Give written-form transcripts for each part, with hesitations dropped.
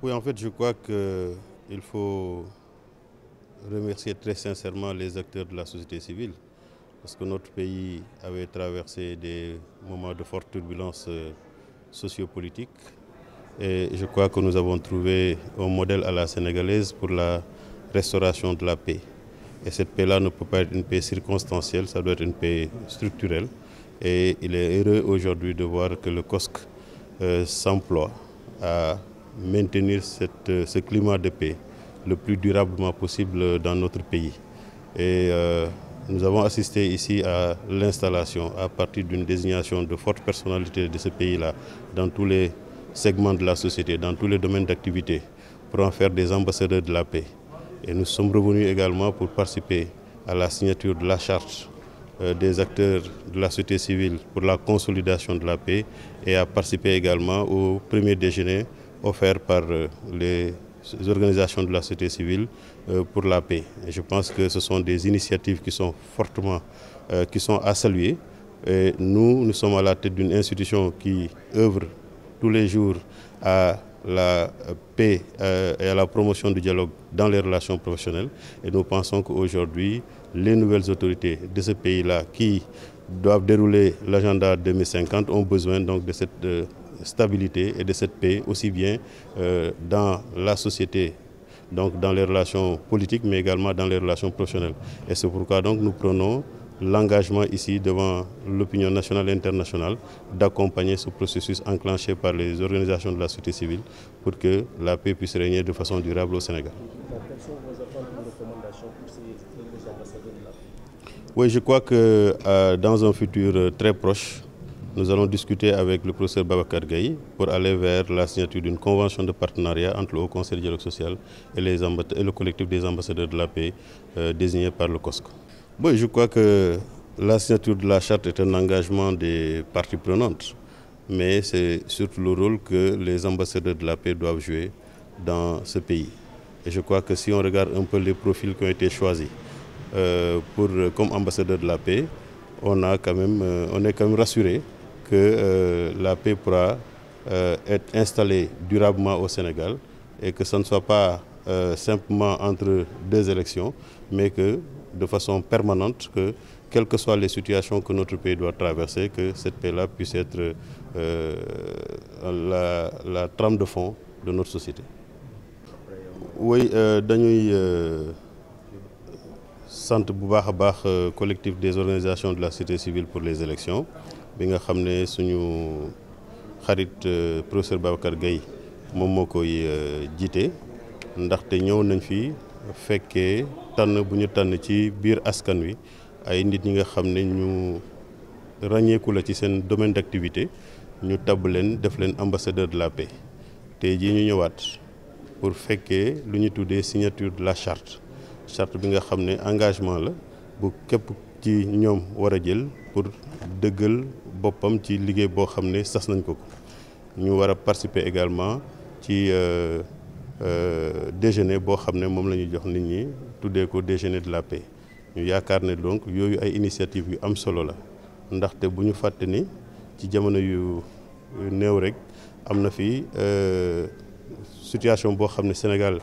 Oui, en fait, je crois qu'il faut remercier très sincèrement les acteurs de la société civile, parce que notre pays avait traversé des moments de forte turbulence sociopolitique. Et je crois que nous avons trouvé un modèle à la sénégalaise pour la restauration de la paix. Et cette paix-là ne peut pas être une paix circonstancielle, ça doit être une paix structurelle. Et il est heureux aujourd'hui de voir que le COSC s'emploie à maintenir ce climat de paix le plus durablement possible dans notre pays. Et nous avons assisté ici à l'installation, à partir d'une désignation de fortes personnalités de ce pays-là, dans tous les segments de la société, dans tous les domaines d'activité, pour en faire des ambassadeurs de la paix. Et nous sommes revenus également pour participer à la signature de la charte des acteurs de la société civile pour la consolidation de la paix et à participer également au premier déjeuner offert par les organisations de la société civile pour la paix. Et je pense que ce sont des initiatives qui sont qui sont à saluer. Et nous sommes à la tête d'une institution qui œuvre tous les jours à la paix et à la promotion du dialogue dans les relations professionnelles. Et nous pensons qu'aujourd'hui, les nouvelles autorités de ce pays-là qui doivent dérouler l'agenda 2050 ont besoin donc de cette stabilité et de cette paix, aussi bien dans la société, donc dans les relations politiques, mais également dans les relations professionnelles. Et c'est pourquoi donc nous prenons l'engagement ici devant l'opinion nationale et internationale d'accompagner ce processus enclenché par les organisations de la société civile pour que la paix puisse régner de façon durable au Sénégal. Quelles sont vos attentes et recommandations pour ces nouveaux ambassadeurs de la paix? Oui, je crois que dans un futur très proche, nous allons discuter avec le professeur Babacar Gaye pour aller vers la signature d'une convention de partenariat entre le Haut Conseil du dialogue social et le collectif des ambassadeurs de la paix désigné par le COSC. Bon, je crois que la signature de la charte est un engagement des parties prenantes, mais c'est surtout le rôle que les ambassadeurs de la paix doivent jouer dans ce pays. Et je crois que si on regarde un peu les profils qui ont été choisis comme ambassadeurs de la paix, on est quand même rassuré que la paix pourra être installée durablement au Sénégal et que ce ne soit pas simplement entre deux élections, mais que de façon permanente, que quelles que soient les situations que notre pays doit traverser, que cette paix-là puisse être la trame de fond de notre société. Oui, dañuy sant bu baax a baax collectif des organisations de la société civile pour les élections bi nga xam ne suñu xarit professeur Babacar Gaye moom moo koy jiite ndaxte ñëw nañ fi fekkee tànn bu ñu tànn ci biir askan wi ay nit ñi nga xam ne ñu ràññeeku la ci seen domaine d'activité ñu tabb leen def leen ambassadeur de la paix tey jii ñu ñëwaat pour fekkee lu ñu tuddee signature de la charte bi nga xam ne engagement la bu képp ci ñoom war a jël pour dëggal boppam ci liggéey boo xam ne sas nañ ko ñu war a participer également ci déjeuner boo xam ne moom la ñuy jox nit ñi tuddee ko déjeuner de la paix ñu yaakaar ne donc yooyu ay initiative yu am solo la ndaxte bu ñu fàtte ni ci jamono yu néew rek am na fi situation boo xam ne Sénégal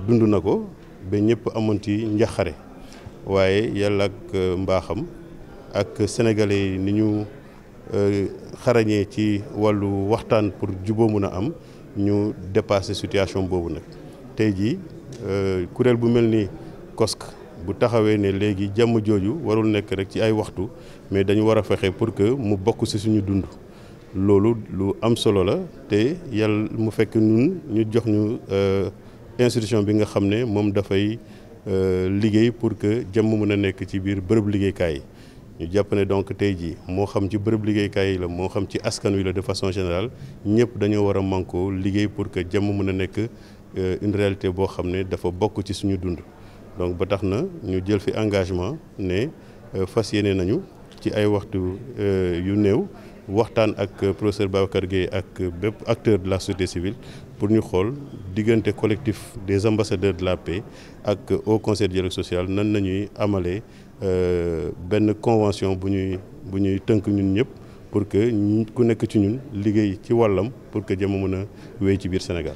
dund na ko ba ñëpp amoon ci njaxare waaye yàlla ak mbaaxam ak sénégalais yi ni ñu xarañee ci wàllu waxtaan pour juboo mun a am ñu dépasser situation boobu nag tey jii kuréel bu mel ni COSC bu taxawee ne léegi jàmm jooju warul nekk rek ci ay waxtu mais dañu war a fexe pour que mu bokk ci suñu dund loolu lu am solo la te yàlla mu fekk ñun ñu jox ñu institution bi nga xam ne moom dafay liggéey pour que jàmm mën a nekk ci biir bërëb liggéeykaay yi ñu jàpp ne donc tey jii moo xam ci bërëb liggéeykaay yi la moo xam ci askan wi la de façon générale ñëpp dañoo war a mànkoo liggéey pour que jàmm mën a nekk une réalité boo xam ne dafa bokk ci suñu dund donc ba tax na ñu jël fi engagement ne fas yéene nañu ci ay waxtu yu néew waxtaan ak professeur Babacar Gueye ak bépp acteur de la société civile pour ñu xool diggante collectif des ambassadeurs de la paix ak Haut Conseil du dialogue social nan nañuy amalee benn convention bu ñuy tënk ñun ñëpp pour que ku nekk ci ñun liggéey ci wàllam pour que jàmm mën a wéy ci biir Sénégal.